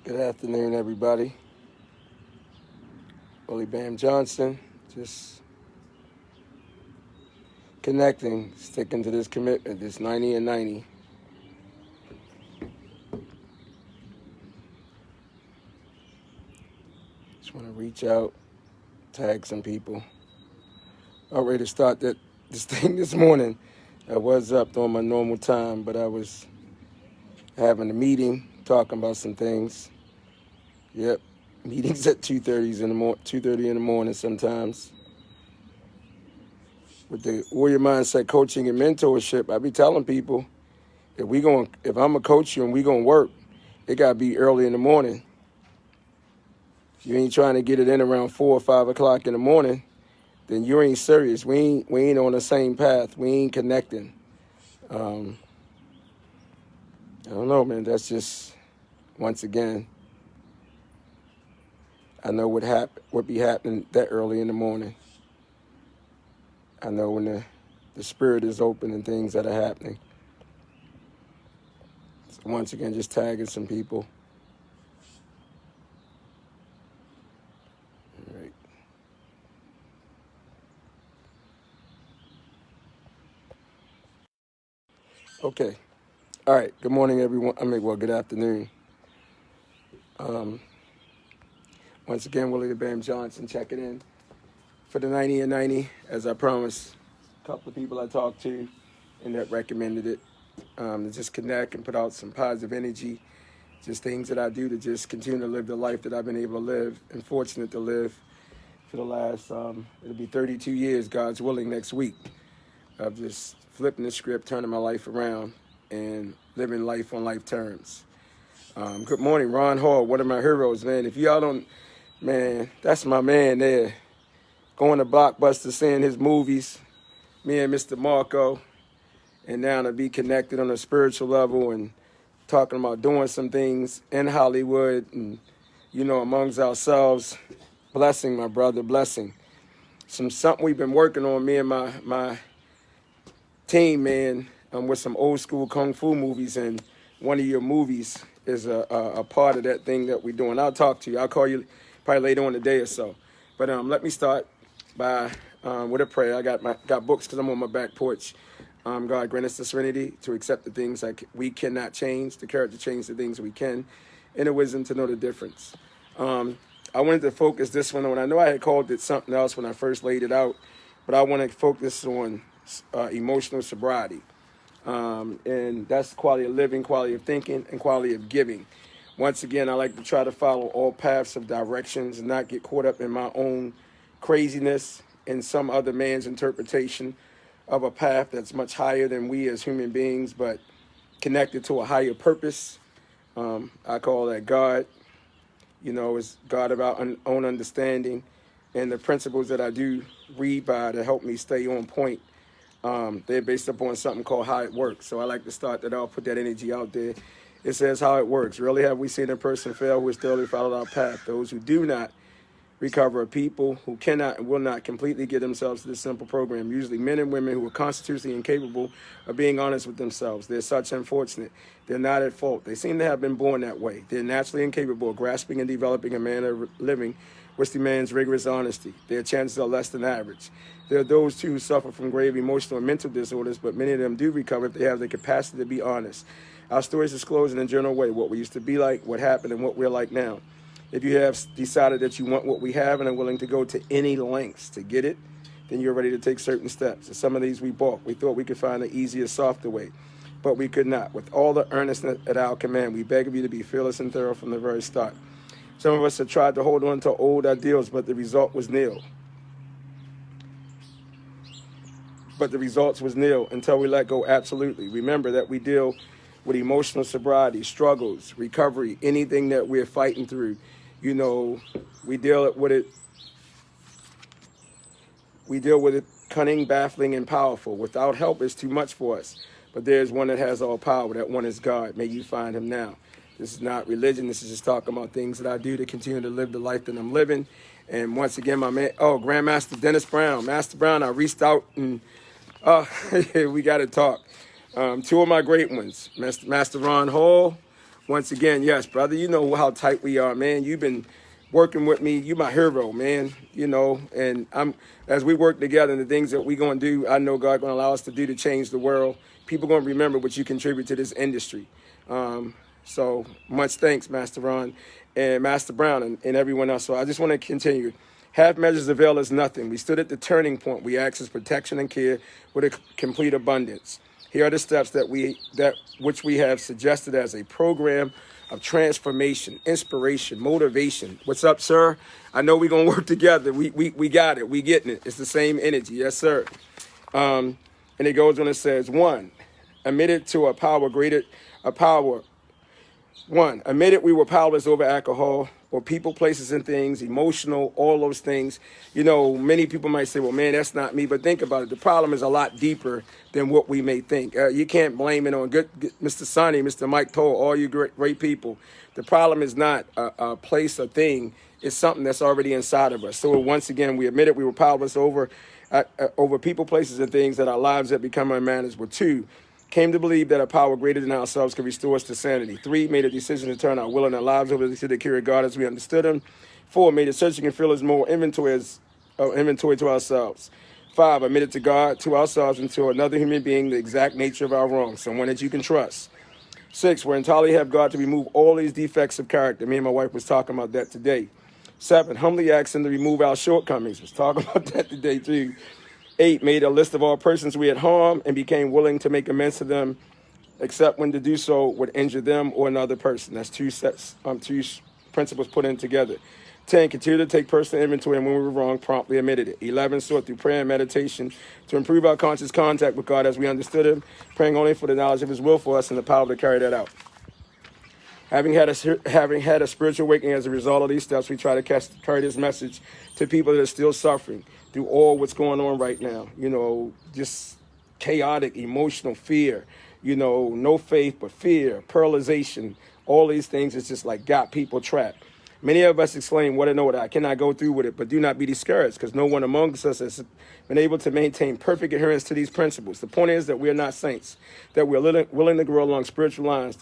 Good afternoon, everybody. Willie The BAM Johnson, just connecting, sticking to this commitment, this 90 and 90. Just want to reach out, tag some people. I'm ready to start this thing this morning. I was up during my normal time, but I was having a meeting, talking about some things. Yep, meetings at 2:30 in the morning sometimes. With the Warrior Mindset Coaching and Mentorship, I be telling people, if I'm a coach you and we gonna work, it gotta be early in the morning. If you ain't trying to get it in around 4 or 5 o'clock in the morning, then you ain't serious. We ain't on the same path. We ain't connecting. I don't know, man. That's just, once again, I know what be happening that early in the morning. I know when the spirit is open and things that are happening. So once again, just tagging some people. All right. Okay. All right. Good morning, everyone. Good afternoon. Once again, Willie The BAM Johnson checking in for the 90 and 90, as I promised. A couple of people I talked to and that recommended it to just connect and put out some positive energy, just things that I do to just continue to live the life that I've been able to live and fortunate to live for the last, it'll be 32 years, God's willing, next week. Of just flipping the script, turning my life around, and living life on life terms. Good morning, Ron Hall, one of my heroes, man. If y'all don't, man, that's my man there. Going to Blockbuster, seeing his movies, me and Mr. Marco, and now to be connected on a spiritual level and talking about doing some things in Hollywood and, amongst ourselves. Blessing, my brother, blessing. Something we've been working on, me and my team, man, with some old school kung fu movies, and one of your movies is a part of that thing that we're doing. I'll talk to you. I'll call you probably later on today or so. But let me start by with a prayer. I got books because I'm on my back porch. God grant us the serenity to accept the things that we cannot change, the courage to change the things we can, and the wisdom to know the difference. I wanted to focus this one on, I know I had called it something else when I first laid it out, but I want to focus on emotional sobriety. And that's quality of living, quality of thinking, and quality of giving. Once again, I like to try to follow all paths of directions and not get caught up in my own craziness and some other man's interpretation of a path that's much higher than we as human beings, but connected to a higher purpose. I call that God. It's God of our own understanding, and the principles that I do read by to help me stay on point. They're based upon something called how it works. So I like to start that off, put that energy out there. It says how it works. Rarely have we seen a person fail who has thoroughly followed our path. Those who do not recover are people who cannot and will not completely give themselves to this simple program. Usually men and women who are constitutionally incapable of being honest with themselves. They're such unfortunate. They're not at fault. They seem to have been born that way. They're naturally incapable of grasping and developing a manner of living which demands rigorous honesty. Their chances are less than average. There are those, too, who suffer from grave emotional and mental disorders, but many of them do recover if they have the capacity to be honest. Our stories disclose in a general way what we used to be like, what happened, and what we're like now. If you have decided that you want what we have and are willing to go to any lengths to get it, then you're ready to take certain steps. And some of these we balked. We thought we could find the easier, softer way, but we could not. With all the earnestness at our command, we beg of you to be fearless and thorough from the very start. Some of us have tried to hold on to old ideals, but the result was nil. But the results was nil until we let go absolutely. Remember that we deal with emotional sobriety, struggles, recovery, anything that we're fighting through. We deal with it. We deal with it cunning, baffling, and powerful. Without help, it's too much for us. But there's one that has all power. That one is God. May you find him now. This is not religion. This is just talking about things that I do to continue to live the life that I'm living. And once again, my man, Grandmaster Dennis Brown. Master Brown, I reached out and we got to talk. Two of my great ones, Master Ron Hall, Once again, yes, brother, you know how tight we are, man. You've been working with me. You my hero, man. You know, and as we work together and the things that we gonna do, I know God gonna allow us to do to change the world. People gonna remember what you contribute to this industry. So much thanks, Master Ron and Master Brown and everyone else. So I just want to continue. Half measures avail us nothing. We stood at the turning point. We access protection and care with a complete abundance. Here are the steps that which we have suggested as a program of transformation, inspiration, motivation. What's up, sir? I know we're gonna work together. We got it. We getting it. It's the same energy, yes, sir. And it goes on and says, one, admitted to a power greater, a power. One, admitted we were powerless over alcohol or people, places, and things, emotional, all those things. You know, many people might say, well, man, that's not me. But think about it. The problem is a lot deeper than what we may think. You can't blame it on Mr. Sonny, Mr. Mike Toll, all you great people. The problem is not a place or thing. It's something that's already inside of us. So once again, we admitted we were powerless over people, places, and things, that our lives had become unmanageable. Two, came to believe that a power greater than ourselves could restore us to sanity. Three, made a decision to turn our will and our lives over to the care of God as we understood him. Four, made a searching and fearless more inventory to ourselves. Five, admitted to God, to ourselves, and to another human being the exact nature of our wrongs, someone that you can trust. Six, we're entirely have God to remove all these defects of character. Me and my wife was talking about that today. Seven, humbly asked him to remove our shortcomings. Was talking about that today too. 8, made a list of all persons we had harmed and became willing to make amends to them, except when to do so would injure them or another person. That's two principles put in together. 10, continue to take personal inventory, and when we were wrong, promptly admitted it. 11, sought through prayer and meditation to improve our conscious contact with God as we understood him, praying only for the knowledge of his will for us and the power to carry that out. Having had a spiritual awakening as a result of these steps, we try to carry this message to people that are still suffering through all what's going on right now. You know, just chaotic, emotional fear, you know, no faith but fear, paralyzation, all these things is just like got people trapped. Many of us exclaim, what I know that I cannot go through with it, but do not be discouraged, because no one amongst us has been able to maintain perfect adherence to these principles. The point is that we are not saints, that we're willing to grow along spiritual lines.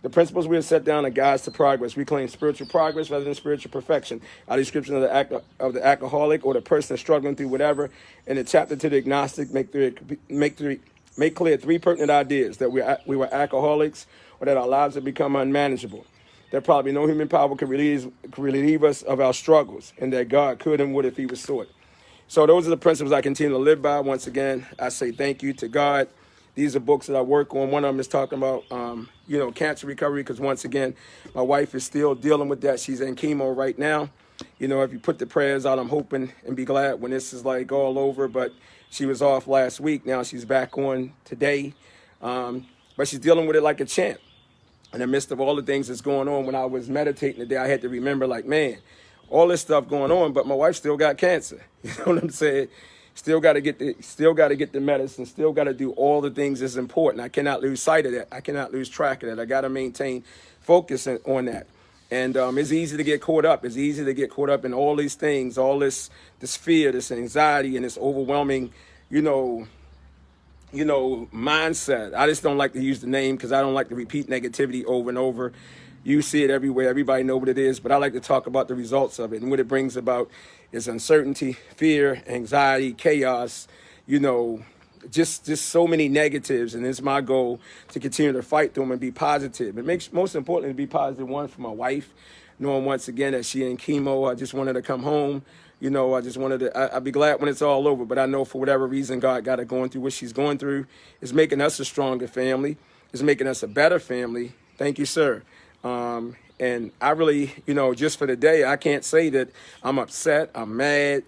The principles we have set down are guides to progress. We claim spiritual progress rather than spiritual perfection. Our description of the alcoholic or the person that's struggling through whatever, in the chapter to the agnostic, make clear 3 pertinent ideas: that we were alcoholics, or that our lives have become unmanageable, that probably no human power could relieve us of our struggles, and that God could and would if he was sought. So those are the principles I continue to live by. Once again, I say thank you to God. These are books that I work on. One of them is talking about, cancer recovery, because once again, my wife is still dealing with that. She's in chemo right now. You know, if you put the prayers out, I'm hoping and be glad when this is like all over. But she was off last week. Now she's back on today. But she's dealing with it like a champ. In the midst of all the things that's going on, when I was meditating today, I had to remember, like, man, all this stuff going on, but my wife still got cancer. You know what I'm saying? Still got to get the medicine. Still got to do all the things that's important. I cannot lose sight of that. I cannot lose track of that. I got to maintain focus on that. And it's easy to get caught up. It's easy to get caught up in all these things, all this fear, this anxiety, and this overwhelming, mindset. I just don't like to use the name because I don't like to repeat negativity over and over. You see it everywhere. Everybody know what it is, but I like to talk about the results of it. And what it brings about is uncertainty, fear, anxiety, chaos, just so many negatives. And it's my goal to continue to fight through them and be positive. It makes, most importantly, to be positive, one, for my wife, knowing once again that she in chemo. I just wanted to come home. I just wanted to, I'd be glad when it's all over, but I know for whatever reason, God got her going through what she's going through. It's making us a stronger family. It's making us a better family. Thank you, sir. And I really, just for the day, I can't say that I'm upset, I'm mad.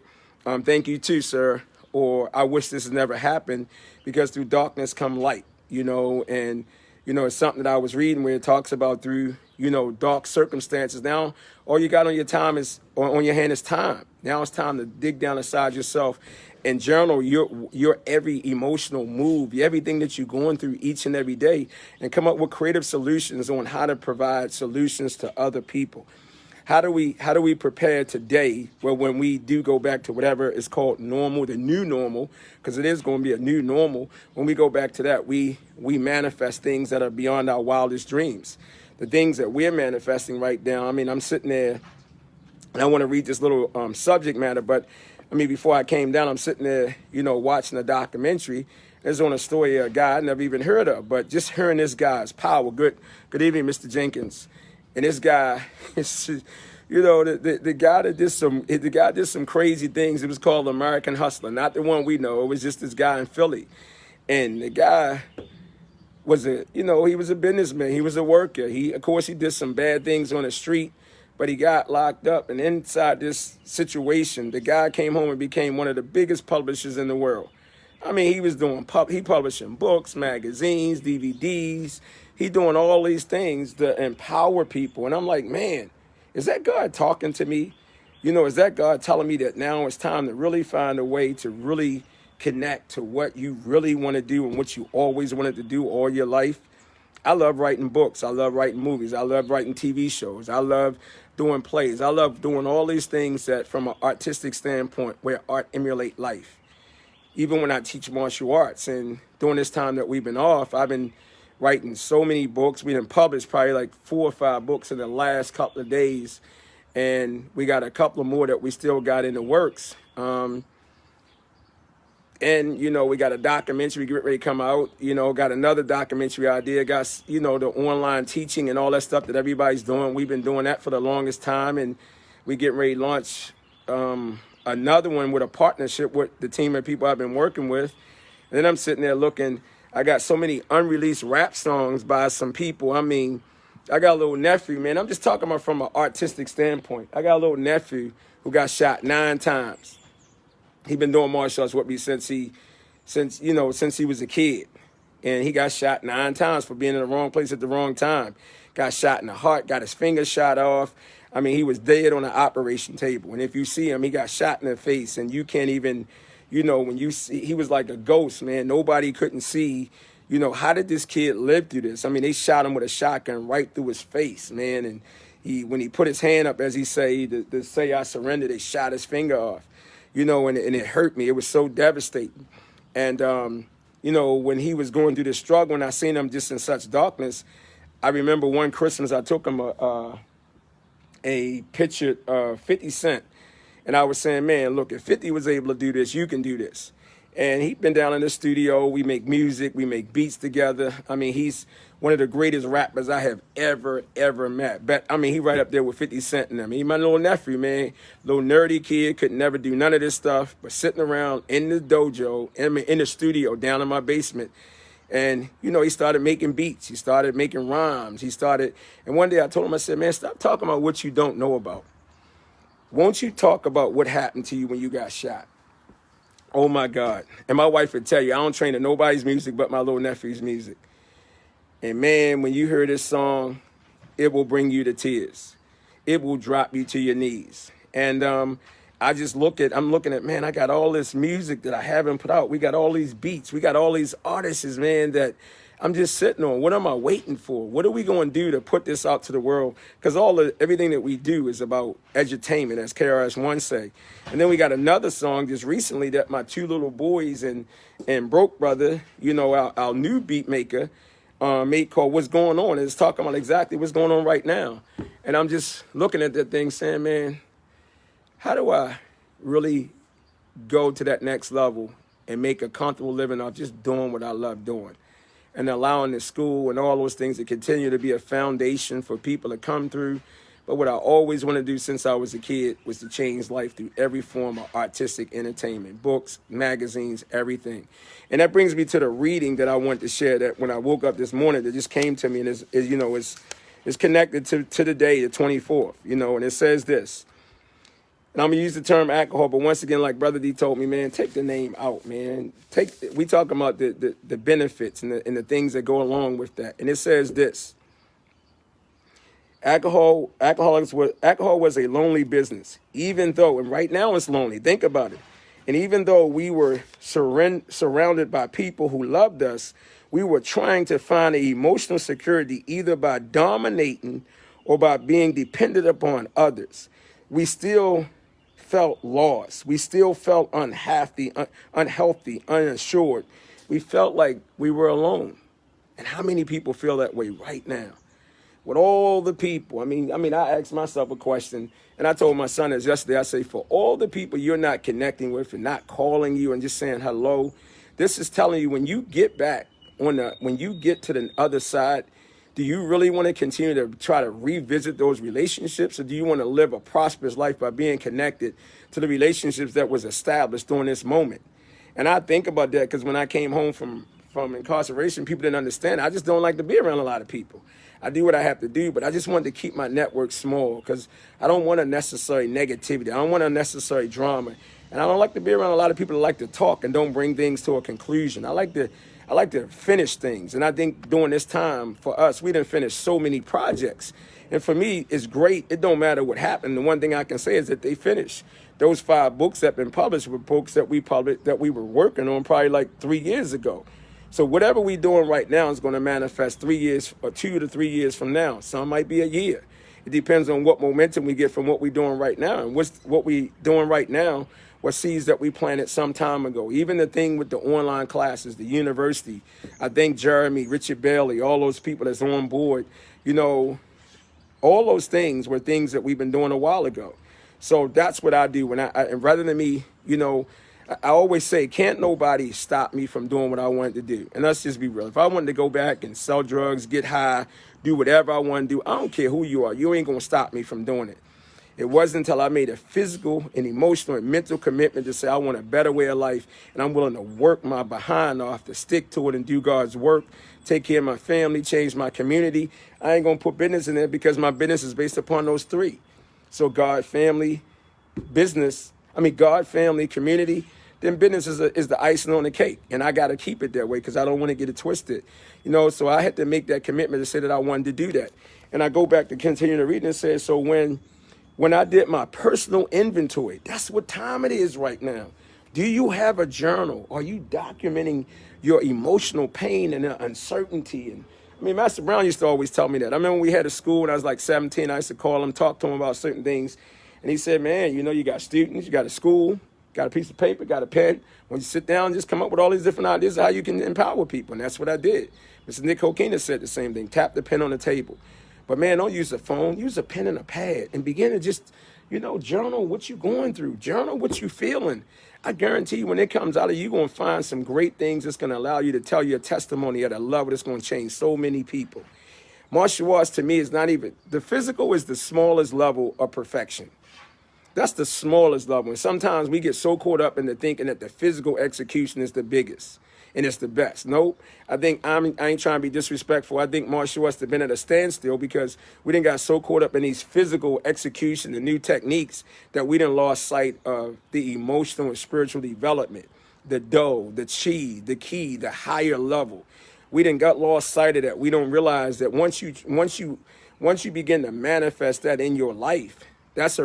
Thank you too, sir. Or I wish this had never happened, because through darkness come light, and, it's something that I was reading where it talks about through, dark circumstances. Now, all you got on your hand is time. Now it's time to dig down inside yourself and journal your every emotional move, everything that you're going through each and every day, and come up with creative solutions on how to provide solutions to other people. How do we prepare today, well, when we do go back to whatever is called normal, the new normal, because it is going to be a new normal. When we go back to that, we manifest things that are beyond our wildest dreams. the things that we're manifesting right now. I mean, I'm sitting there, and I want to read this little subject matter, but I mean, before I came down, I'm sitting there, watching a documentary. It's on a story of a guy I never even heard of, but just hearing this guy's power. Good evening, Mr. Jenkins. And this guy, the guy that did some crazy things. It was called American Hustler, not the one we know. It was just this guy in Philly, and the guy was he was a businessman. He was a worker. Of course, he did some bad things on the street, but he got locked up. And inside this situation, the guy came home and became one of the biggest publishers in the world. I mean, he was he publishing books, magazines, DVDs. He doing all these things to empower people. And I'm like, man, is that God talking to me? Is that God telling me that now it's time to really find a way to really connect to what you really want to do and what you always wanted to do all your life? I love writing books. I love writing movies. I love writing TV shows. I love doing plays. I love doing all these things that from an artistic standpoint where art emulate life. Even when I teach martial arts, and during this time that we've been off, I've been writing so many books. We done published probably like 4 or 5 books in the last couple of days, and we got a couple of more that we still got in the works. And we got a documentary getting ready to come out. Got another documentary idea. Got the online teaching and all that stuff that everybody's doing. We've been doing that for the longest time, and we getting ready to launch another one with a partnership with the team of people I've been working with. And then I'm sitting there looking. I got so many unreleased rap songs by some people. I mean, I got a little nephew, man. I'm just talking about from an artistic standpoint. I got a little nephew who got shot 9 times. He been doing martial arts with me since he was a kid. And he got shot 9 times for being in the wrong place at the wrong time. Got shot in the heart, got his finger shot off. I mean, he was dead on the operation table. And if you see him, he got shot in the face, and you can't even, when you see, he was like a ghost, man. Nobody couldn't see, how did this kid live through this? I mean, they shot him with a shotgun right through his face, man. And when he put his hand up, as he say, to say I surrender, they shot his finger off, and it hurt me. It was so devastating. And, when he was going through the struggle, and I seen him just in such darkness, I remember one Christmas I took him a picture of 50 Cent. And I was saying, man, look, if 50 was able to do this, you can do this. And he'd been down in the studio. We make music. We make beats together. I mean, he's one of the greatest rappers I have ever met. But, I mean, he right up there with 50 Cent and them. He my little nephew, man. Little nerdy kid, could never do none of this stuff. But sitting around in the dojo, in the studio down in my basement. And, he started making beats. He started making rhymes. And one day I told him, I said, man, stop talking about what you don't know about. Won't you talk about what happened to you when you got shot? Oh, my God. And my wife would tell you, I don't train to nobody's music but my little nephew's music. And, man, when you hear this song, it will bring you to tears. It will drop you to your knees. And I'm looking at, man, I got all this music that I haven't put out. We got all these beats. We got all these artists, man, that I'm just sitting on. What am I waiting for? What are we going to do to put this out to the world? Because everything that we do is about edutainment, as KRS-One say. And then we got another song just recently that my 2 little boys and Broke Brother, our new beat maker, made called What's Going On. And it's talking about exactly what's going on right now. And I'm just looking at that thing saying, man, how do I really go to that next level and make a comfortable living off just doing what I love doing? And allowing the school and all those things to continue to be a foundation for people to come through. But what I always want to do since I was a kid was to change life through every form of artistic entertainment, books, magazines, everything. And that brings me to the reading that I wanted to share that when I woke up this morning that just came to me, and is connected to the day, the 24th, and it says this. And I'm going to use the term alcohol, but once again, like Brother D told me, man, take the name out, man. We talk about the benefits and the things that go along with that. And it says this. Alcohol was a lonely business, even though, and right now it's lonely. Think about it. And even though we were surrounded by people who loved us, we were trying to find an emotional security either by dominating or by being dependent upon others. We still felt lost. We still felt unhealthy, unassured. We felt like we were alone. And how many people feel that way right now? with all the people. I mean, I asked myself a question, and I told my son this yesterday. I say, for all the people you're not connecting with and not calling you and just saying hello, this is telling you when you get back when you get to the other side, do you really want to continue to try to revisit those relationships, or do you want to live a prosperous life by being connected to the relationships that was established during this moment? And I think about that because when I came home from incarceration, people didn't understand. I just don't like to be around a lot of people. I do what I have to do, but I just wanted to keep my network small because I don't want unnecessary negativity. I don't want unnecessary drama. And I don't like to be around a lot of people that like to talk and don't bring things to a conclusion. I like to finish things. And I think during this time for us, we done finished so many projects. And for me, it's great. It don't matter what happened. The one thing I can say is that they finished. Those 5 books that have been published were books that we published, that we were working on probably like 3 years ago. So whatever we're doing right now is going to manifest 3 years or 2 to 3 years from now. Some might be a year. It depends on what momentum we get from what we're doing right now. And what we doing right now were seeds that we planted some time ago. Even the thing with the online classes, the university, I think Jeremy, Richard Bailey, all those people that's on board, all those things were things that we've been doing a while ago. So that's what I do. When and rather than me, I always say, can't nobody stop me from doing what I wanted to do. And let's just be real. If I wanted to go back and sell drugs, get high, do whatever I want to do, I don't care who you are. You ain't going to stop me from doing it. It wasn't until I made a physical and emotional and mental commitment to say I want a better way of life, and I'm willing to work my behind off to stick to it and do God's work, take care of my family, change my community. I ain't going to put business in there because my business is based upon those 3. So God, family, God, family, community, then business is the icing on the cake. And I got to keep it that way because I don't want to get it twisted. So I had to make that commitment to say that I wanted to do that. And I go back to continue to read and say, so when I did my personal inventory, that's what time it is right now. Do you have a journal? Are you documenting your emotional pain and uncertainty? And Master Brown used to always tell me that. I remember when we had a school when I was like 17, I used to call him, talk to him about certain things. And he said, man, you got students, you got a school, got a piece of paper, got a pen. When you sit down, just come up with all these different ideas of how you can empower people. And that's what I did. Mr. Nick Hokina said the same thing. Tap the pen on the table. But man, don't use a phone. Use a pen and a pad and begin to just, journal what you're going through. Journal what you're feeling. I guarantee you when it comes out of you, you're going to find some great things that's going to allow you to tell your testimony at a level that's going to change so many people. Martial arts to me is not even, the physical is the smallest level of perfection. That's the smallest level. And sometimes we get so caught up into thinking that the physical execution is the biggest and it's the best. Nope. I think I ain't trying to be disrespectful. I think martial arts have been at a standstill because we done got so caught up in these physical execution, the new techniques, that we done lost sight of the emotional and spiritual development, the dough, the chi, the key, the higher level. We done got lost sight of that. We don't realize that once you begin to manifest that in your life, that's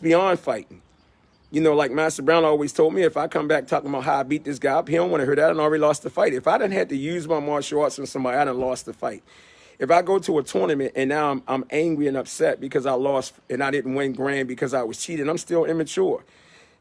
beyond fighting. Like Master Brown always told me, if I come back talking about how I beat this guy up, he don't want to hear that. I already lost the fight. If I done had to use my martial arts on somebody, I done lost the fight. If I go to a tournament and now I'm angry and upset because I lost and I didn't win grand because I was cheating, I'm still immature.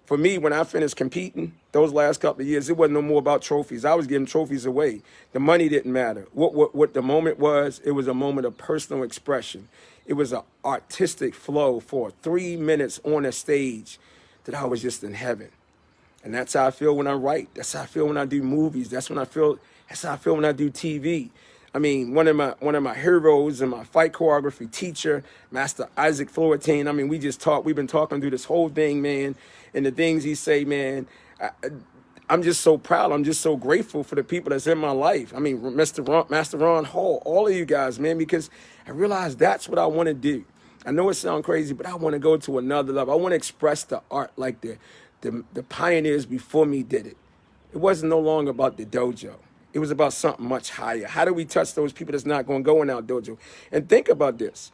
For me, when I finished competing, those last couple of years, it wasn't no more about trophies. I was giving trophies away. The money didn't matter. What the moment was, it was a moment of personal expression. It was an artistic flow for 3 minutes on a stage that I was just in heaven. And that's how I feel when I write. That's how I feel when I do movies. That's how I feel when I do TV. One of my heroes and my fight choreography teacher, Master Isaac Florentine. We've been talking through this whole thing, man. And the things he say, man, I'm just so proud. I'm just so grateful for the people that's in my life. Master Ron Hall, all of you guys, man, because I realized that's what I want to do. I know it sounds crazy, but I want to go to another level. I want to express the art like the pioneers before me did it. It wasn't no longer about the dojo. It was about something much higher. How do we touch those people that's not going to go in our dojo? And think about this.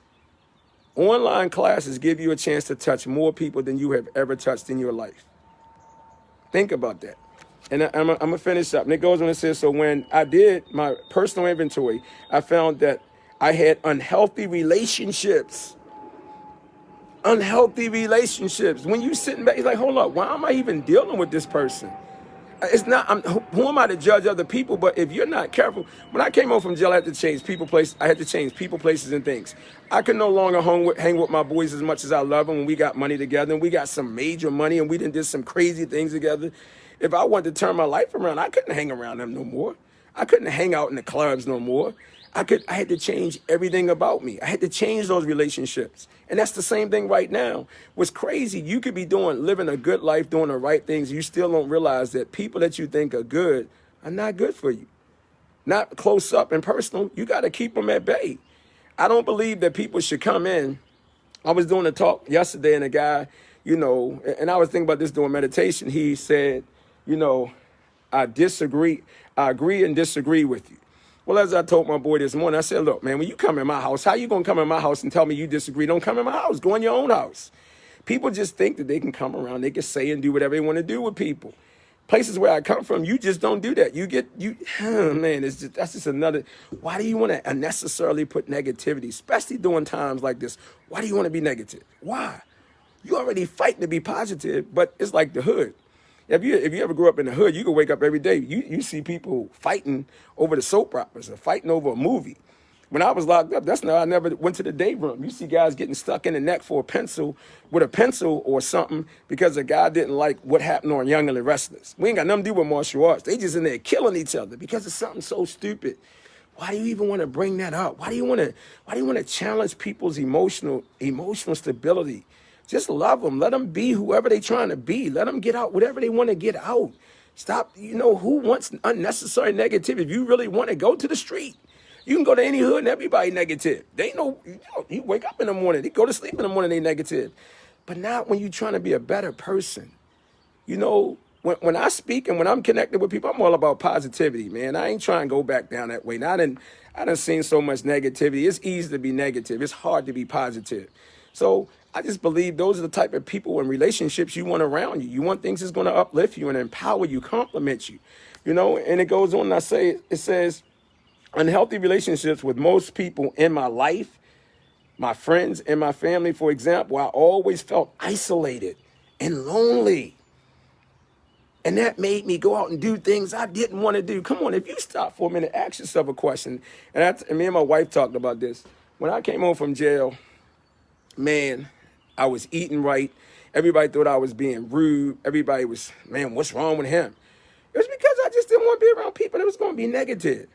Online classes give you a chance to touch more people than you have ever touched in your life. Think about that. And I'm going to finish up. And it goes on and says, so when I did my personal inventory, I found that I had unhealthy relationships. Unhealthy relationships. When you sitting back, you're like, hold up, why am I even dealing with this person? It's not. Who am I to judge other people? But if you're not careful, when I came home from jail, I had to change people, place. I had to change people, places, and things. I could no longer hang with my boys as much as I love them. When we got money together, and we got some major money, and we did some crazy things together. If I wanted to turn my life around, I couldn't hang around them no more. I couldn't hang out in the clubs no more. I had to change everything about me. I had to change those relationships. And that's the same thing right now. What's crazy, you could be living a good life, doing the right things. You still don't realize that people that you think are good are not good for you. Not close up and personal. You got to keep them at bay. I don't believe that people should come in. I was doing a talk yesterday and a guy, and I was thinking about this doing meditation. He said, I agree and disagree with you. Well, as I told my boy this morning, I said, look, man, when you come in my house, how you going to come in my house and tell me you disagree? Don't come in my house. Go in your own house. People just think that they can come around. They can say and do whatever they want to do with people. Places where I come from, you just don't do that. Man, that's just another. Why do you want to unnecessarily put negativity, especially during times like this? Why do you want to be negative? Why? You already fighting to be positive, but it's like the hood. If you ever grew up in the hood, you can wake up every day. You see people fighting over the soap operas or fighting over a movie. When I was locked up, I never went to the day room. You see guys getting stuck in the neck for a pencil or something because a guy didn't like what happened on Young and the Restless. We ain't got nothing to do with martial arts. They just in there killing each other because of something so stupid. Why do you even want to bring that up? Why do you want to challenge people's emotional stability? Just love them. Let them be whoever they're trying to be. Let them get out whatever they want to get out. Stop, who wants unnecessary negativity? If you really want to go to the street, you can go to any hood and everybody negative. They know, you wake up in the morning, they go to sleep in the morning, they negative. But not when you're trying to be a better person. When I speak and when I'm connected with people, I'm all about positivity, man. I ain't trying to go back down that way. Now, I done seen so much negativity. It's easy to be negative. It's hard to be positive. So I just believe those are the type of people and relationships you want around you. You want things that's going to uplift you and empower you, compliment you, and it goes on and it says, unhealthy relationships with most people in my life, my friends and my family, for example, I always felt isolated and lonely. And that made me go out and do things I didn't want to do. Come on, if you stop for a minute, ask yourself a question. And me and my wife talked about this. When I came home from jail, man, I was eating right. Everybody thought I was being rude. Everybody was, man, what's wrong with him? It was because I just didn't want to be around people that was going to be negative.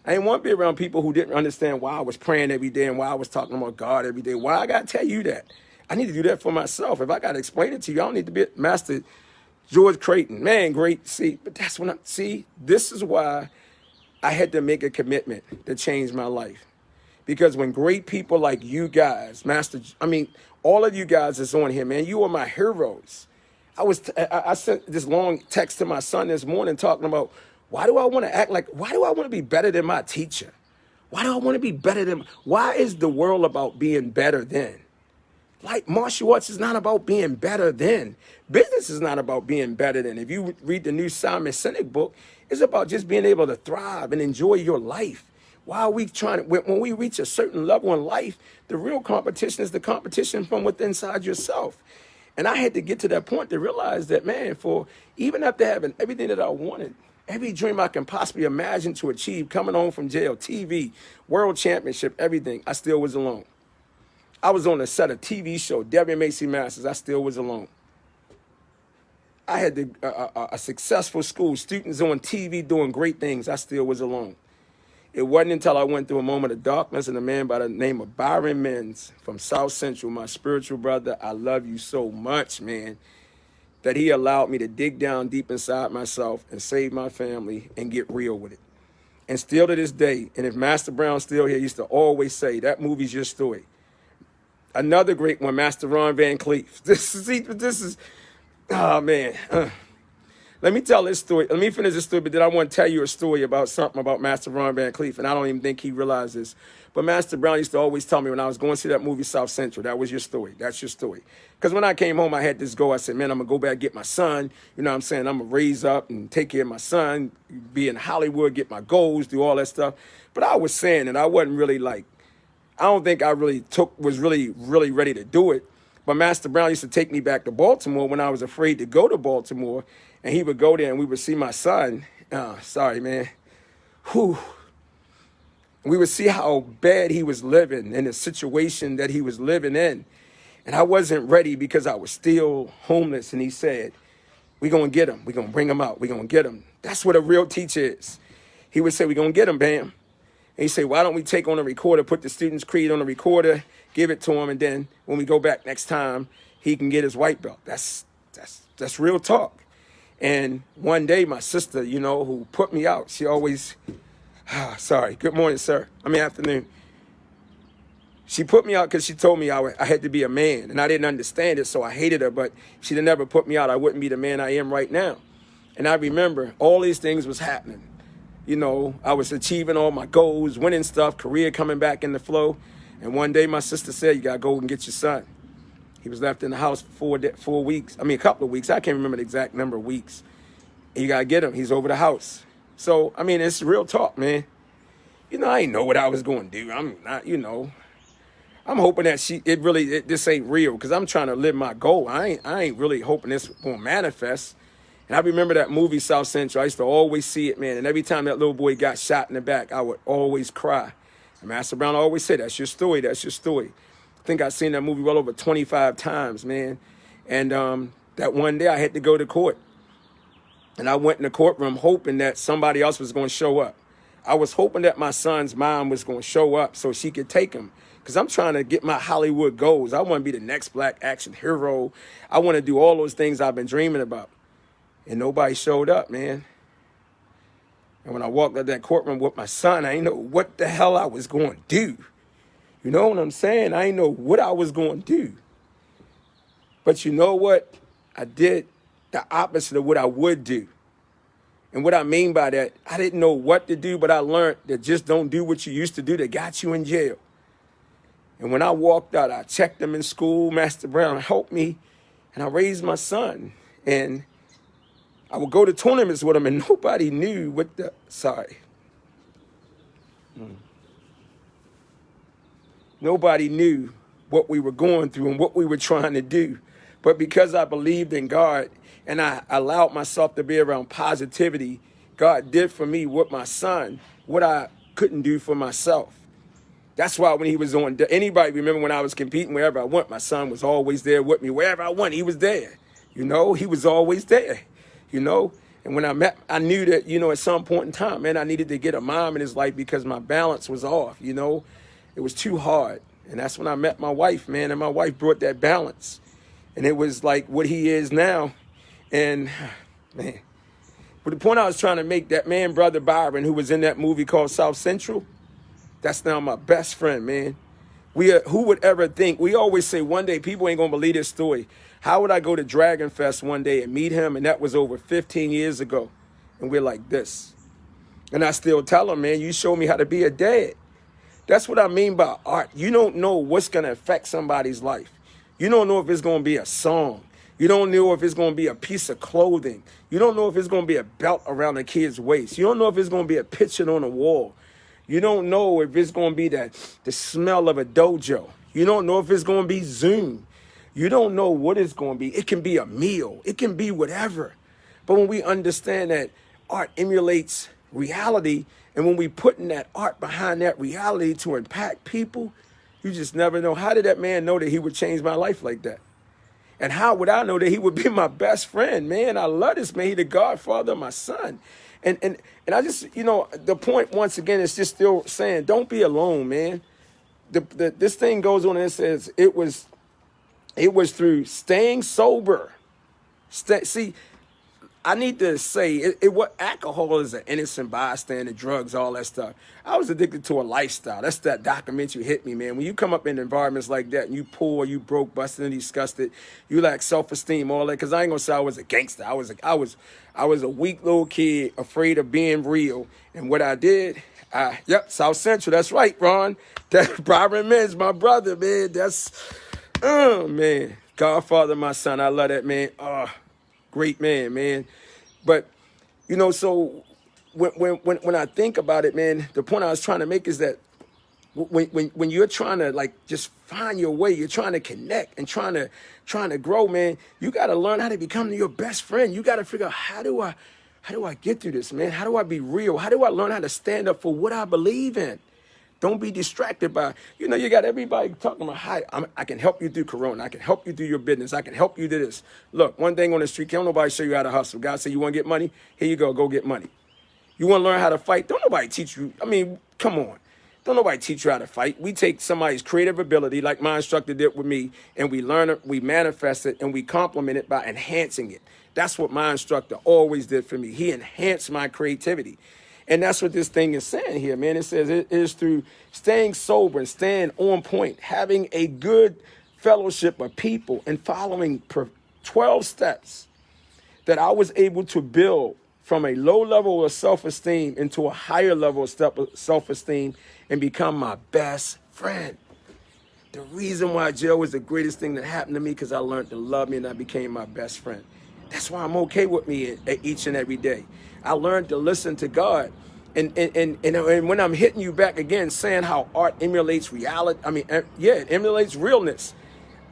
I didn't want to be around people who didn't understand why I was praying every day and why I was talking about God every day. Why I got to tell you that? I need to do that for myself. If I got to explain it to you, I don't need to be Master George Creighton. Man, great. But that's when this is why I had to make a commitment to change my life. Because when great people like you guys, all of you guys that's on here, man, you are my heroes. I sent this long text to my son this morning talking about, why do I want to be better than my teacher? Why do I want to be why is the world about being better than? Like martial arts is not about being better than. Business is not about being better than. If you read the new Simon Sinek book, it's about just being able to thrive and enjoy your life. Why are we when we reach a certain level in life, the real competition is the competition from within inside yourself. And I had to get to that point to realize that, man, for even after having everything that I wanted, every dream I can possibly imagine to achieve, coming home from jail, TV, world championship, everything, I still was alone. I was on a set of TV show, Debbie and Macy Masters, I still was alone. I had a successful school, students on TV doing great things, I still was alone. It wasn't until I went through a moment of darkness and a man by the name of Byron Menz from South Central, my spiritual brother, I love you so much, man, that he allowed me to dig down deep inside myself and save my family and get real with it. And still to this day, and if Master Brown's still here, he used to always say, that movie's your story. Another great one, Master Ron Van Cleef. This is, oh man. Let me tell this story. Let me finish this story, but then I want to tell you a story about something about Master Ron Van Cleef, and I don't even think he realized this. But Master Brown used to always tell me when I was going to see that movie South Central, that was your story. That's your story. Because when I came home, I had this goal. I said, man, I'm going to go back and get my son. You know what I'm saying? I'm going to raise up and take care of my son, be in Hollywood, get my goals, do all that stuff. But I was saying that I wasn't really I don't think I really was really ready to do it. But Master Brown used to take me back to Baltimore when I was afraid to go to Baltimore. And he would go there and we would see my son. Sorry, man. Whew. We would see how bad he was living and the situation that he was living in. And I wasn't ready because I was still homeless. And he said, we're going to get him. We're going to bring him out. We're going to get him. That's what a real teacher is. He would say, we're going to get him, Bam. And he said, why don't we take on a recorder, put the student's creed on a recorder, give it to him, and then when we go back next time, he can get his white belt. That's real talk. And one day, my sister, you know, who put me out, she always, sorry, good morning, sir. Afternoon. She put me out because she told me I had to be a man, and I didn't understand it, so I hated her, but if she'd never put me out, I wouldn't be the man I am right now. And I remember all these things was happening. You know, I was achieving all my goals, winning stuff, career coming back in the flow. And one day my sister said, you got to go and get your son. He was left in the house for 4 weeks. A couple of weeks. I can't remember the exact number of weeks. And you got to get him. He's over the house. So, it's real talk, man. You know, I didn't know what I was going to do. I'm not, you know. I'm hoping that this ain't real because I'm trying to live my goal. I ain't really hoping this will manifest. And I remember that movie, South Central. I used to always see it, man. And every time that little boy got shot in the back, I would always cry. And Master Brown always said, that's your story. That's your story. I think I've seen that movie well over 25 times, man. And that one day I had to go to court. And I went in the courtroom hoping that somebody else was going to show up. I was hoping that my son's mom was going to show up so she could take him. Because I'm trying to get my Hollywood goals. I want to be the next black action hero. I want to do all those things I've been dreaming about. And nobody showed up, man. And when I walked out that courtroom with my son, I didn't know what the hell I was going to do. You know what I'm saying? I didn't know what I was going to do. But you know what? I did the opposite of what I would do. And what I mean by that, I didn't know what to do, but I learned that just don't do what you used to do that got you in jail. And when I walked out, I checked him in school. Master Brown helped me, and I raised my son. And I would go to tournaments with him, and nobody knew what the, Nobody knew what we were going through and what we were trying to do. But because I believed in God and I allowed myself to be around positivity, God did for me with my son what I couldn't do for myself. That's why when he was on, anybody remember when I was competing wherever I went, my son was always there with me. Wherever I went, he was there. You know, he was always there, you know. And when I knew that, you know, at some point in time, man, I needed to get a mom in his life because my balance was off, you know. It was too hard. And that's when I met my wife, man, and my wife brought that balance. And it was like what he is now. And, man, but the point I was trying to make, that man, Brother Byron, who was in that movie called South Central, that's now my best friend, man. Who would ever think? We always say one day people ain't going to believe this story. How would I go to Dragon Fest one day and meet him? And that was over 15 years ago. And we're like this. And I still tell him, man, you show me how to be a dad. That's what I mean by art. You don't know what's going to affect somebody's life. You don't know if it's going to be a song. You don't know if it's going to be a piece of clothing. You don't know if it's going to be a belt around a kid's waist. You don't know if it's going to be a picture on a wall. You don't know if it's going to be the smell of a dojo. You don't know if it's going to be Zoom. You don't know what it's going to be. It can be a meal. It can be whatever. But when we understand that art emulates reality, and when we put in that art behind that reality to impact people, you just never know. How did that man know that he would change my life like that? And how would I know that he would be my best friend? Man, I love this man. He the godfather of my son. And I just, you know, the point once again is just still saying, don't be alone, man. This thing goes on and it says it was through staying sober. See, I need to say what alcohol is an innocent bystander, drugs, all that stuff. I was addicted to a lifestyle. That's that documentary hit me, man. When you come up in environments like that and you poor, you broke, busted, and disgusted, you lack self-esteem, all that. Because I ain't gonna say I was a gangster. I was a weak little kid, afraid of being real. And what I did, South Central. That's right, Ron. That Byron Mims, my brother, man. That's, man, godfather, my son. I love that, man. Great man. But, you know, so when I think about it, man, the point I was trying to make is that when you're trying to like just find your way, you're trying to connect and trying to grow, man, you got to learn how to become your best friend. You got to figure out how do I get through this, man? How do I be real? How do I learn how to stand up for what I believe in? Don't be distracted by, you got everybody talking about, hi, I can help you through Corona. I can help you through your business. I can help you do this. Look, one thing on the street, can't nobody show you how to hustle. God say, you want to get money? Here you go get money. You want to learn how to fight? Don't nobody teach you. I mean, come on. Don't nobody teach you how to fight. We take somebody's creative ability, like my instructor did with me, and we learn it, we manifest it, and we complement it by enhancing it. That's what my instructor always did for me. He enhanced my creativity. And that's what this thing is saying here, man. It says it is through staying sober and staying on point, having a good fellowship of people and following 12 steps that I was able to build from a low level of self-esteem into a higher level of self-esteem and become my best friend. The reason why jail was the greatest thing that happened to me because I learned to love me and I became my best friend. That's why I'm okay with me each and every day. I learned to listen to God. And when I'm hitting you back again, saying how art emulates reality, it emulates realness.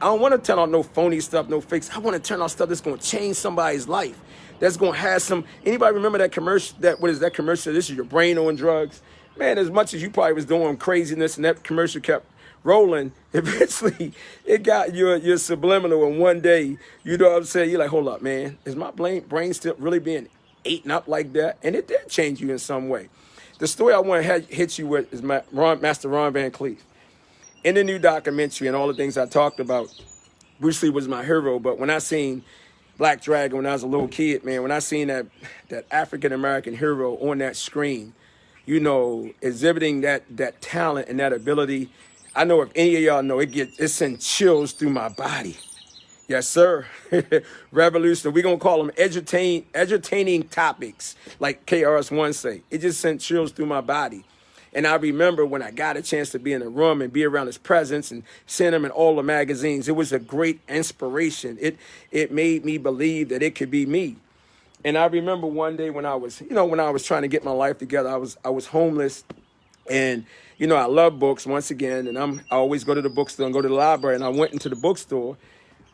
I don't want to turn on no phony stuff, no fakes. I want to turn on stuff that's going to change somebody's life. That's going to have some, anybody remember that commercial, what is that commercial? This is your brain on drugs. Man, as much as you probably was doing craziness and that commercial kept rolling, eventually it got your subliminal, and one day, you know what I'm saying, you're like, hold up, man, is my brain still really being eaten up like that? And it did change you in some way. The story I want to hit you with is Master Ron Van Cleef. In the new documentary and all the things I talked about, Bruce Lee was my hero, but when I seen Black Dragon when I was a little kid, man, when I seen that African-American hero on that screen, exhibiting that talent and that ability, I know if any of y'all know, it sends chills through my body. Yes, sir. Revolution. We're going to call them entertaining topics, like KRS-One say. It just sent chills through my body. And I remember when I got a chance to be in the room and be around his presence and seeing him in all the magazines, it was a great inspiration. It made me believe that it could be me. And I remember one day when I was trying to get my life together, I was homeless. And, I love books once again. And I always go to the bookstore and go to the library. And I went into the bookstore.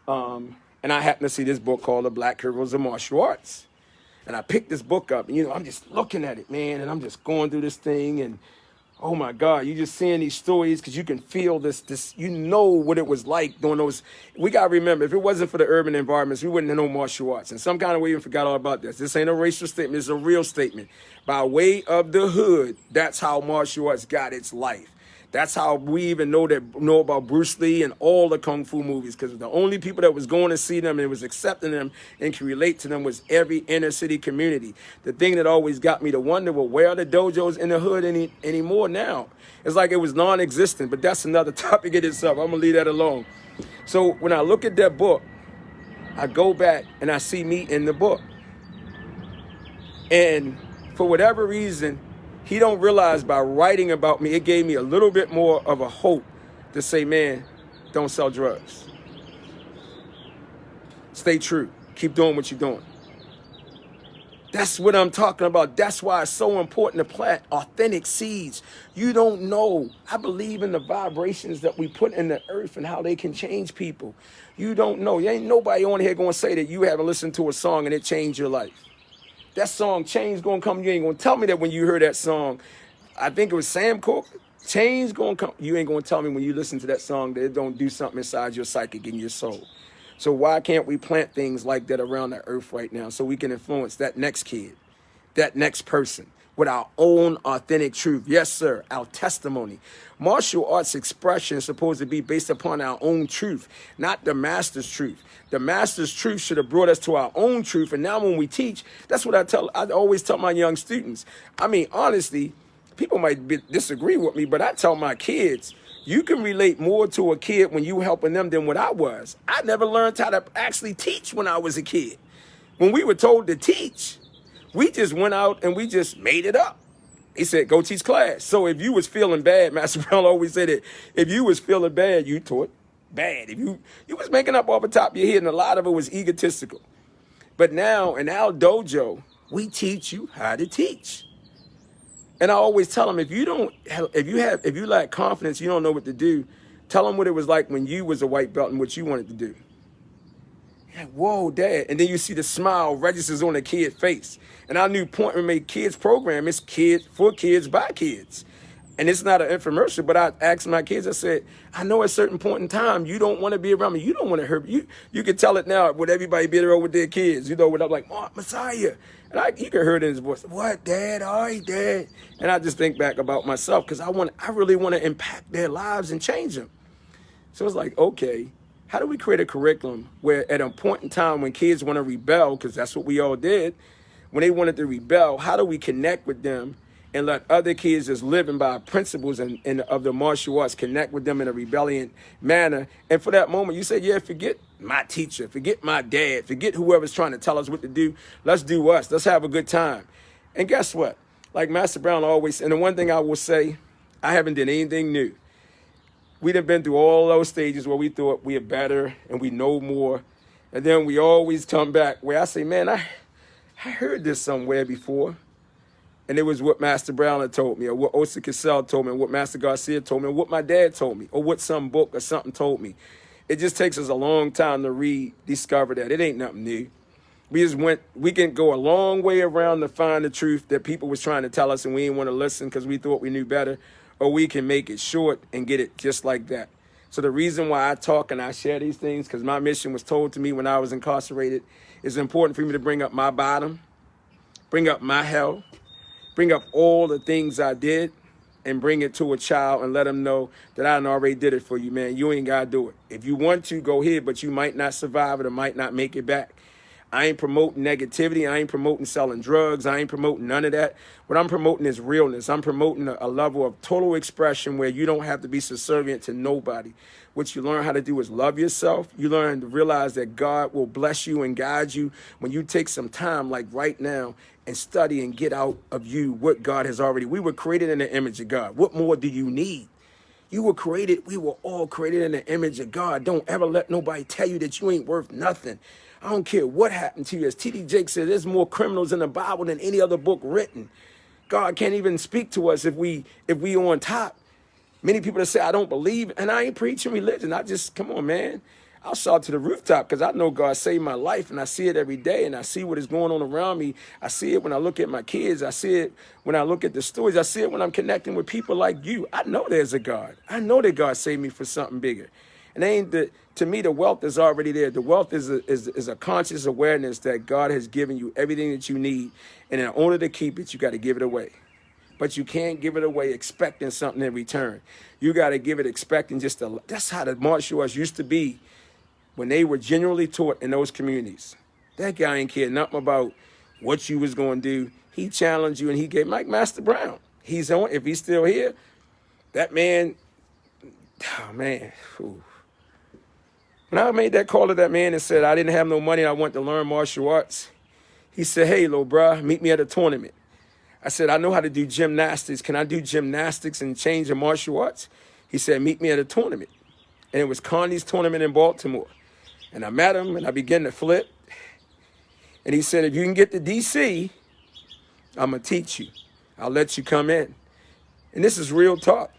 And I happened to see this book called The Black Heroes of Martial Arts. And I picked this book up, and, I'm just looking at it, man, and I'm just going through this thing, and, oh, my God, you just seeing these stories because you can feel this, what it was like doing those. We got to remember, if it wasn't for the urban environments, we wouldn't have no martial arts. And some kind of way we forgot all about this. This ain't a racial statement. It's a real statement. By way of the hood, that's how martial arts got its life. That's how we even know about Bruce Lee and all the Kung Fu movies, because the only people that was going to see them and was accepting them and can relate to them was every inner city community. The thing that always got me to wonder, well, where are the dojos in the hood anymore now? It's like it was non-existent, but that's another topic in itself. I'm going to leave that alone. So when I look at that book, I go back and I see me in the book. And for whatever reason, he don't realize by writing about me, it gave me a little bit more of a hope to say, man, don't sell drugs. Stay true. Keep doing what you're doing. That's what I'm talking about. That's why it's so important to plant authentic seeds. You don't know. I believe in the vibrations that we put in the earth and how they can change people. You don't know. There ain't nobody on here going to say that you haven't listened to a song and it changed your life. That song, Change Gonna Come. You ain't gonna tell me that when you heard that song. I think it was Sam Cooke. Change Gonna Come. You ain't gonna tell me when you listen to that song that it don't do something inside your psychic and your soul. So why can't we plant things like that around the earth right now so we can influence that next kid, that next person with our own authentic truth? Yes, sir, our testimony. Martial arts expression is supposed to be based upon our own truth, not the master's truth. The master's truth should have brought us to our own truth. And now when we teach, that's what I always tell my young students. I mean, honestly, people might disagree with me, but I tell my kids, you can relate more to a kid when you helping them than what I was. I never learned how to actually teach when I was a kid. When we were told to teach, we just went out and we just made it up. He said, go teach class. So if you was feeling bad, Master Brown always said it, if you was feeling bad, you taught bad. If you was making up off the top of your head, and a lot of it was egotistical. But now in our dojo, we teach you how to teach. And I always tell them, if you lack confidence, you don't know what to do. Tell them what it was like when you was a white belt and what you wanted to do. Like, whoa, Dad. And then you see the smile registers on the kid's face. And our new Point We Make Kids program is kids for kids by kids. And it's not an infomercial, but I asked my kids, I said, I know at a certain point in time, you don't want to be around me. You don't want to hurt me. You can tell it now with everybody being around with their kids. You know, when I'm like, Messiah. And you can hear it in his voice. What, Dad? All right, Dad. And I just think back about myself because I really want to impact their lives and change them. So it's like, okay, how do we create a curriculum where at a point in time when kids want to rebel, because that's what we all did, when they wanted to rebel, how do we connect with them and let other kids just living by principles and of the martial arts, connect with them in a rebellion manner? And for that moment, you say, yeah, forget my teacher, forget my dad, forget whoever's trying to tell us what to do. Let's do us. Let's have a good time. And guess what? Like Master Brown always, and the one thing I will say, I haven't done anything new. We done been through all those stages where we thought we are better and we know more. And then we always come back where I say, man, I heard this somewhere before. And it was what Master Brown had told me, or what Osa Cassell told me, or what Master Garcia told me, or what my dad told me, or what some book or something told me. It just takes us a long time to discover that. It ain't nothing new. We can go a long way around to find the truth that people was trying to tell us and we didn't want to listen because we thought we knew better. Or we can make it short and get it just like that. So the reason why I talk and I share these things, because my mission was told to me when I was incarcerated, it's important for me to bring up my bottom, bring up my hell, bring up all the things I did, and bring it to a child and let them know that I already did it for you, man. You ain't got to do it. If you want to, go ahead, but you might not survive it or might not make it back. I ain't promoting negativity. I ain't promoting selling drugs. I ain't promoting none of that. What I'm promoting is realness. I'm promoting a level of total expression where you don't have to be subservient to nobody. What you learn how to do is love yourself. You learn to realize that God will bless you and guide you when you take some time, like right now, and study and get out of you what God has already. We were created in the image of God. What more do you need? We were all created in the image of God. Don't ever let nobody tell you that you ain't worth nothing. I don't care what happened to you. As T.D. Jakes said, there's more criminals in the Bible than any other book written. God can't even speak to us if we on top. Many people that say, I don't believe, and I ain't preaching religion. Come on, man. I'll shout to the rooftop because I know God saved my life and I see it every day and I see what is going on around me. I see it when I look at my kids. I see it when I look at the stories. I see it when I'm connecting with people like you. I know there's a God. I know that God saved me for something bigger. And to me, the wealth is already there. The wealth is a conscious awareness that God has given you everything that you need. And in order to keep it, you got to give it away. But you can't give it away expecting something in return. You got to give it expecting that's how the martial arts used to be when they were generally taught in those communities. That guy ain't care nothing about what you was going to do. He challenged you and he gave Mike Master Brown. If he's still here, that man, oh man. Whew. When I made that call to that man and said I didn't have no money, I wanted to learn martial arts, he said, hey, little bruh, meet me at a tournament. I said, I know how to do gymnastics. Can I do gymnastics and change in martial arts? He said, meet me at a tournament. And it was Connie's tournament in Baltimore. And I met him and I began to flip. And he said, if you can get to D.C., I'm going to teach you. I'll let you come in. And this is real talk.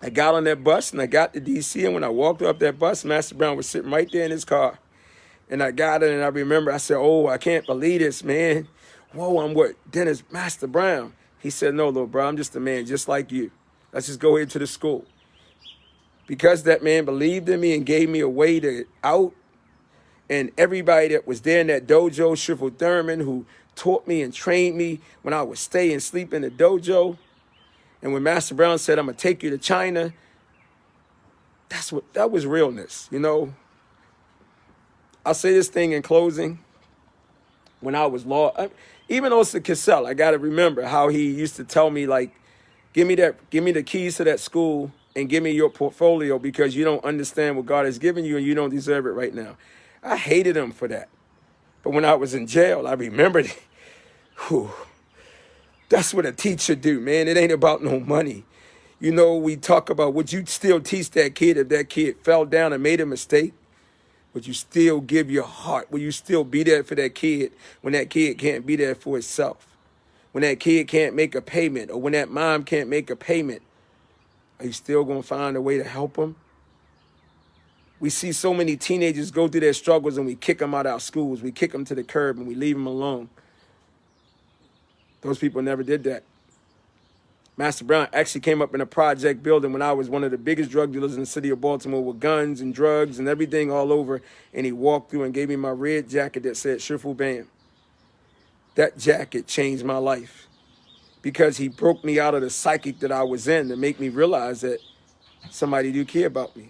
I got on that bus and I got to D.C. And when I walked up that bus, Master Brown was sitting right there in his car. And I got it and I remember I said, oh, I can't believe this, man. Whoa, I'm what? Dennis Master Brown. He said, no, little bro, I'm just a man just like you. Let's just go ahead to the school. Because that man believed in me and gave me a way to out. And everybody that was there in that dojo, Shrivel Thurman, who taught me and trained me when I would stay and sleep in the dojo. And when Master Brown said, I'm going to take you to China, that was realness, you know. I'll say this thing in closing. When I was even Osa Cassell, I got to remember how he used to tell me, like, give me the keys to that school and give me your portfolio because you don't understand what God has given you and you don't deserve it right now. I hated him for that. But when I was in jail, I remembered it. Whew. That's what a teacher do, man. It ain't about no money. You know, we talk about, would you still teach that kid if that kid fell down and made a mistake? Would you still give your heart? Will you still be there for that kid when that kid can't be there for himself? When that kid can't make a payment, or when that mom can't make a payment, are you still going to find a way to help them? We see so many teenagers go through their struggles and we kick them out of our schools. We kick them to the curb and we leave them alone. Those people never did that. Master Brown actually came up in a project building when I was one of the biggest drug dealers in the city of Baltimore with guns and drugs and everything all over. And he walked through and gave me my red jacket that said Willie the BAM. That jacket changed my life because he broke me out of the psychic that I was in to make me realize that somebody do care about me.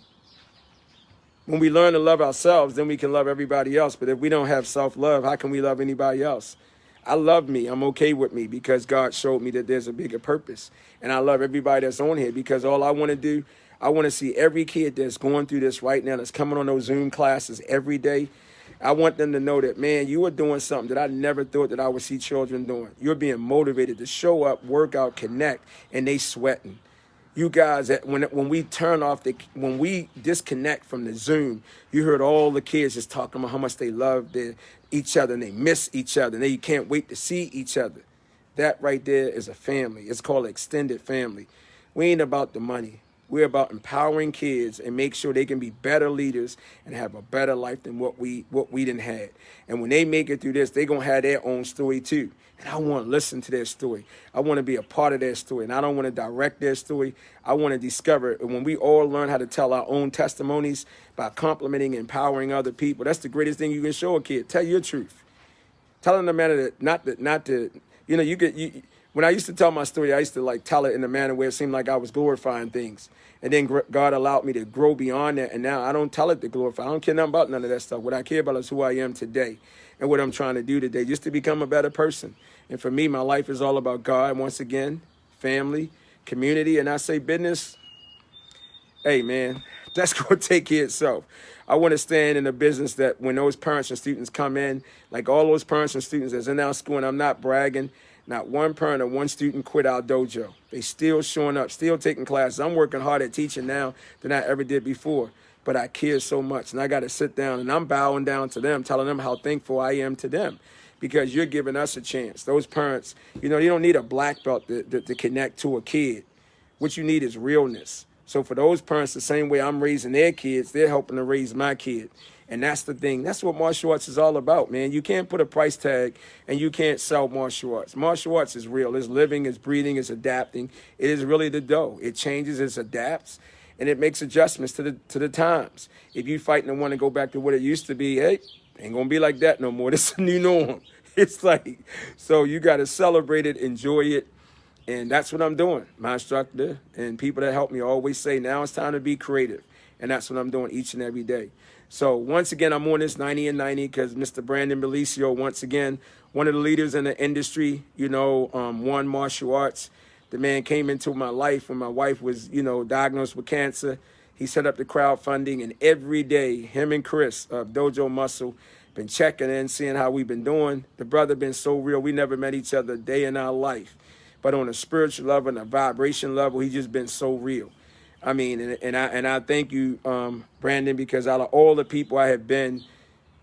When we learn to love ourselves, then we can love everybody else. But if we don't have self-love, how can we love anybody else? I love me. I'm okay with me because God showed me that there's a bigger purpose. And I love everybody that's on here because all I want to do, I want to see every kid that's going through this right now, that's coming on those Zoom classes every day. I want them to know that, man, you are doing something that I never thought that I would see children doing. You're being motivated to show up, work out, connect, and they sweating. You guys, when we turn off when we disconnect from the Zoom, you heard all the kids just talking about how much they love each other and they miss each other and they can't wait to see each other. That right there is a family. It's called extended family. We ain't about the money. We're about empowering kids and make sure they can be better leaders and have a better life than what we done had. And when they make it through this, they're going to have their own story too. And I want to listen to their story. I want to be a part of their story. And I don't want to direct their story. I want to discover it. And when we all learn how to tell our own testimonies by complimenting and empowering other people, that's the greatest thing you can show a kid. Tell your truth. Telling the matter that not to, you know, when I used to tell my story, I used to like tell it in a manner where it seemed like I was glorifying things. And then God allowed me to grow beyond that. And now I don't tell it to glorify. I don't care nothing about none of that stuff. What I care about is who I am today and what I'm trying to do today, just to become a better person. And for me, my life is all about God, once again, family, community. And I say business, hey, man, that's going to take care of itself. I want to stand in a business that when those parents and students come in, like all those parents and students that's in our school, and I'm not bragging, not one parent or one student quit our dojo. They still showing up, still taking classes. I'm working hard at teaching now than I ever did before. But I care so much. And I got to sit down and I'm bowing down to them, telling them how thankful I am to them. Because you're giving us a chance. Those parents, you know, you don't need a black belt to connect to a kid. What you need is realness. So for those parents, the same way I'm raising their kids, they're helping to raise my kid. And that's the thing. That's what martial arts is all about, man. You can't put a price tag and you can't sell martial arts. Martial arts is real. It's living, it's breathing, it's adapting. It is really the dough. It changes, it adapts, and it makes adjustments to the times. If you fighting and want to go back to what it used to be, hey, ain't going to be like that no more. This is a new norm. It's like, so you got to celebrate it, enjoy it. And that's what I'm doing. My instructor and people that help me always say, now it's time to be creative. And that's what I'm doing each and every day. So once again, I'm on this 90 and 90 because Mr. Brandon Belicio, once again, one of the leaders in the industry, you know, won martial arts. The man came into my life when my wife was, you know, diagnosed with cancer. He set up the crowdfunding, and every day, him and Chris of Dojo Muscle been checking in, seeing how we've been doing. The brother been so real. We never met each other a day in our life. But on a spiritual level and a vibration level, he just been so real. I mean, and I thank you, Brandon, because out of all the people I have been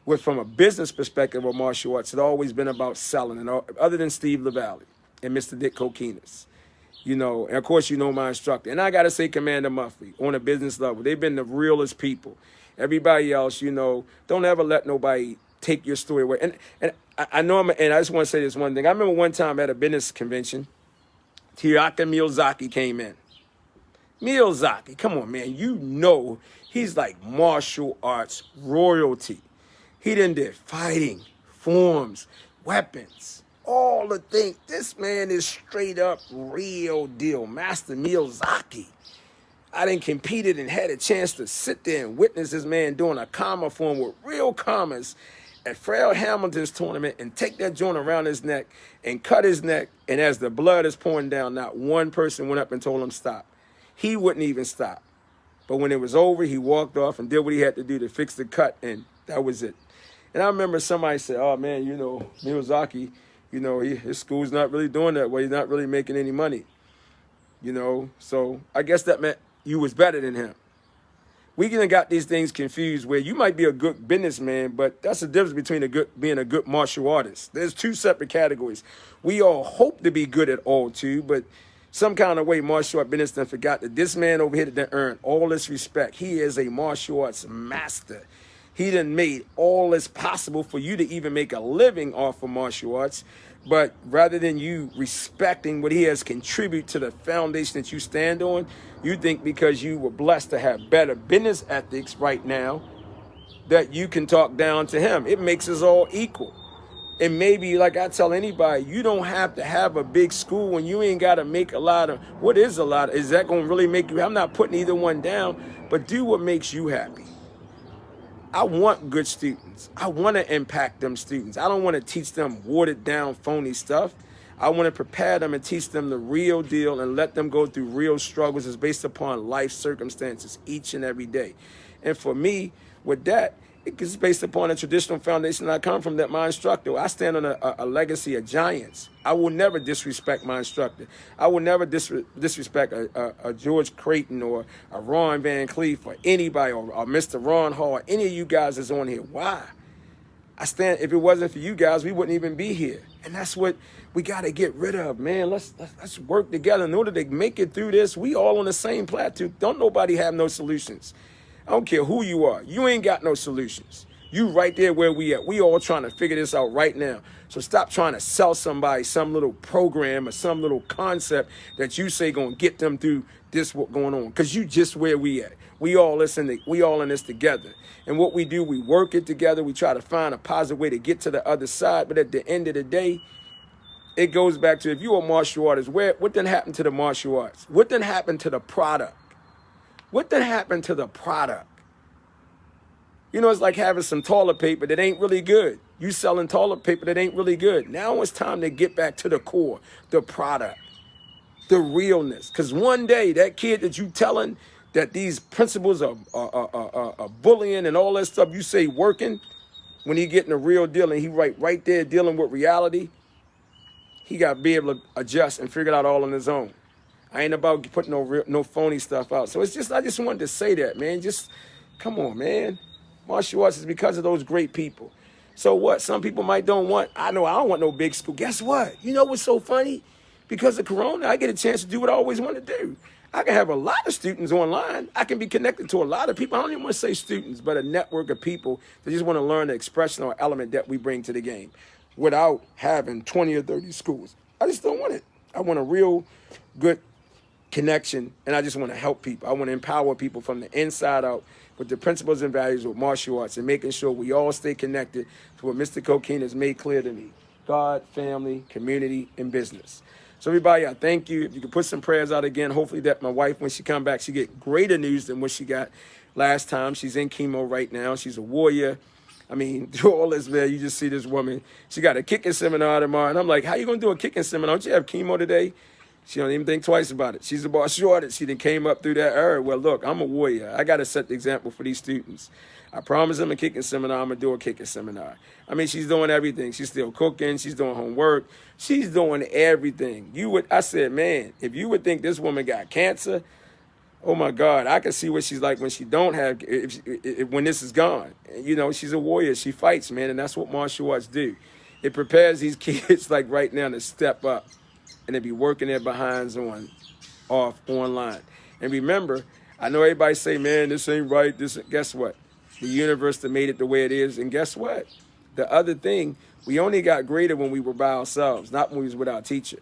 with from a business perspective of martial arts, it's always been about selling. And other than Steve LaValle and Mr. Dick Kokinas, you know, and of course, you know my instructor. And I got to say Commander Muffley on a business level. They've been the realest people. Everybody else, you know, don't ever let nobody take your story away. And I know, and I just want to say this one thing. I remember one time at a business convention, Tiyaka Miyazaki came in. Miyazaki, come on, man. You know he's like martial arts royalty. He done did fighting, forms, weapons, all the things. This man is straight up real deal. Master Miyazaki. I done competed and had a chance to sit there and witness this man doing a comma form with real commas at Fred Hamilton's tournament and take that joint around his neck and cut his neck. And as the blood is pouring down, not one person went up and told him stop. He wouldn't even stop. But when it was over, he walked off and did what he had to do to fix the cut, and that was it. And I remember somebody said, oh, man, you know, Miyazaki, you know, his school's not really doing that well. He's not really making any money, you know. So I guess that meant you was better than him. We done got these things confused where you might be a good businessman, but that's the difference between being a good martial artist. There's two separate categories. We all hope to be good at all two, but some kind of way martial art business done forgot that this man over here done earned all this respect. He is a martial arts master. He done made all this possible for you to even make a living off of martial arts. But rather than you respecting what he has contributed to the foundation that you stand on, you think because you were blessed to have better business ethics right now, that you can talk down to him. It makes us all equal. And maybe, like I tell anybody, you don't have to have a big school and you ain't got to make a lot of, what is a lot? Is that going to really make you, I'm not putting either one down, but do what makes you happy. I want good students. I want to impact them students. I don't want to teach them watered down, phony stuff. I want to prepare them and teach them the real deal and let them go through real struggles as based upon life circumstances each and every day. And for me, with that, it's based upon a traditional foundation I come from that my instructor, I stand on a legacy of giants. I will never disrespect my instructor. I will never disrespect a George Creighton or a Ron Van Cleef or anybody or Mr. Ron Hall or any of you guys that's on here. Why? I stand, if it wasn't for you guys, we wouldn't even be here. And that's what we got to get rid of, man. Let's work together. In order to make it through this, we all on the same plateau. Don't nobody have no solutions. I don't care who you are. You ain't got no solutions. You right there where we at. We all trying to figure this out right now. So stop trying to sell somebody some little program or some little concept that you say gonna get them through this what's going on. Because you just where we at. We all in this together. And what we do, we work it together. We try to find a positive way to get to the other side. But at the end of the day, it goes back to if you're a martial artist, what then happened to the martial arts? What then happened to the product? What then happened to the product? You know, it's like having some toilet paper that ain't really good. You selling toilet paper that ain't really good. Now it's time to get back to the core, the product, the realness. Because one day, that kid that you telling that these principles are bullying and all that stuff, you say working, when he getting the real deal and he right there dealing with reality, he got to be able to adjust and figure it out all on his own. I ain't about putting no phony stuff out. So it's just, I just wanted to say that, man. Just, come on, man. Martial arts is because of those great people. So what? Some people don't want, I know I don't want no big school. Guess what? You know what's so funny? Because of Corona, I get a chance to do what I always want to do. I can have a lot of students online. I can be connected to a lot of people. I don't even want to say students, but a network of people that just want to learn the expression or element that we bring to the game without having 20 or 30 schools. I just don't want it. I want a real good connection, and I just want to help people. I want to empower people from the inside out with the principles and values of martial arts and making sure we all stay connected to what Mr. Cocaine has made clear to me: God, family, community, and business. So everybody, I thank you. If you could put some prayers out again, hopefully that my wife, when she come back, she get greater news than what she got last time. She's in chemo right now. She's a warrior. I mean, through all this, man, you just see this woman. She got a kicking seminar tomorrow. And I'm like, how you going to do a kicking seminar? Don't you have chemo today? She don't even think twice about it. She's a martial artist. She then came up through that era. Well, look, I'm a warrior. I got to set the example for these students. I promise them a kicking seminar. I'm going to do a kicking seminar. I mean, she's doing everything. She's still cooking. She's doing homework. She's doing everything. I said, man, if you would think this woman got cancer, oh my God, I can see what she's like when she don't have, when this is gone. You know, she's a warrior. She fights, man, and that's what martial arts do. It prepares these kids like right now to step up and to be working their behinds online. And remember, I know everybody say, man, this ain't right. Guess what? The universe that made it the way it is. And guess what? The other thing, we only got greater when we were by ourselves, not when we was with our teacher.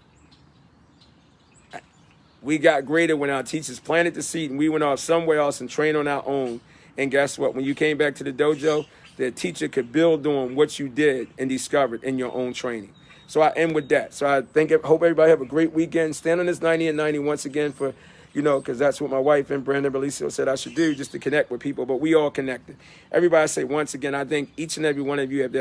We got greater when our teachers planted the seed and we went off somewhere else and trained on our own. And guess what? When you came back to the dojo, the teacher could build on what you did and discovered in your own training. So I end with that. So I hope everybody have a great weekend. Stand on this 90 and 90 once again for, because that's what my wife and Brandon Belicio said I should do, just to connect with people. But we all connected. Everybody say once again, I think each and every one of you have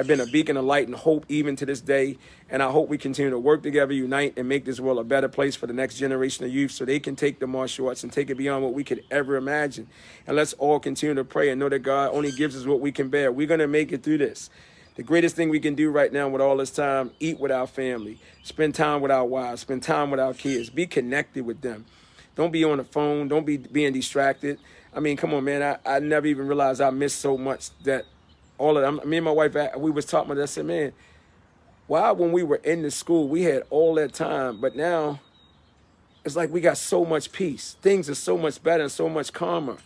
been a beacon of light and hope even to this day. And I hope we continue to work together, unite, and make this world a better place for the next generation of youth so they can take the martial arts and take it beyond what we could ever imagine. And let's all continue to pray and know that God only gives us what we can bear. We're going to make it through this. The greatest thing we can do right now with all this time, eat with our family, spend time with our wives, spend time with our kids, be connected with them. Don't be on the phone. Don't be being distracted. I mean, come on, man. I never even realized I missed so much that all of them. Me and my wife, we was talking about that. I said, man, why when we were in the school, we had all that time, but now it's like we got so much peace. Things are so much better and so much calmer.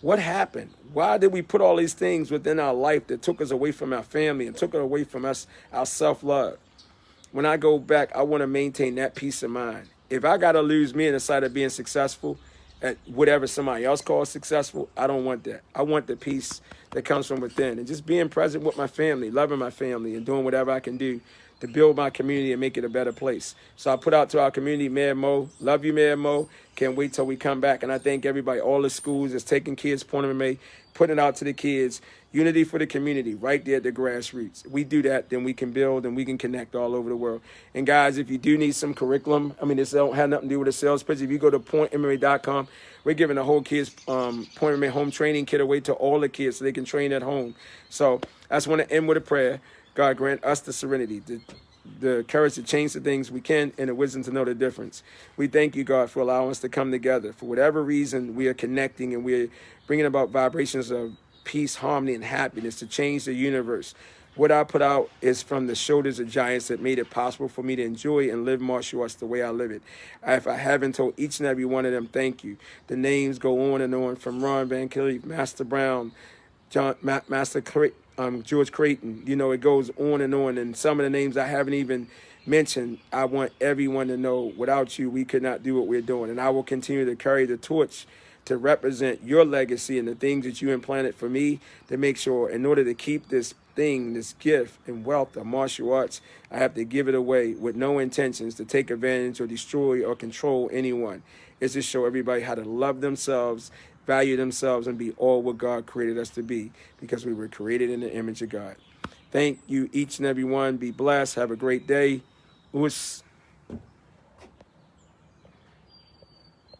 What happened? Why did we put all these things within our life that took us away from our family and took it away from us, our self-love? When I go back, I want to maintain that peace of mind. If I got to lose me in the sight of being successful at whatever somebody else calls successful, I don't want that. I want the peace that comes from within and just being present with my family, loving my family, and doing whatever I can do to build my community and make it a better place. So I put out to our community, Mayor Mo, love you, Mayor Mo. Can't wait till we come back. And I thank everybody, all the schools that's taking kids' point of May, putting it out to the kids. Unity for the community, right there at the grassroots. We do that, then we can build and we can connect all over the world. And guys, if you do need some curriculum, I mean, this don't have nothing to do with a sales pitch. If you go to pointmma.com, we're giving the whole kids Point MMA home training kit away to all the kids so they can train at home. So I just want to end with a prayer. God grant us the serenity, the courage to change the things we can, and the wisdom to know the difference. We thank you, God, for allowing us to come together. For whatever reason, we are connecting and we're bringing about vibrations of peace, harmony, and happiness to change the universe. What I put out is from the shoulders of giants that made it possible for me to enjoy and live martial arts the way I live it. If I haven't told each and every one of them, thank you. The names go on and on, from Ron Van Cleef, Master Brown, George Creighton. You know, it goes on. And some of the names I haven't even mentioned, I want everyone to know, without you, we could not do what we're doing. And I will continue to carry the torch to represent your legacy and the things that you implanted for me, to make sure, in order to keep this thing, this gift and wealth of martial arts, I have to give it away with no intentions to take advantage or destroy or control anyone. It's to show everybody how to love themselves, value themselves, and be all what God created us to be, because we were created in the image of God. Thank you, each and every one. Be blessed. Have a great day. Us.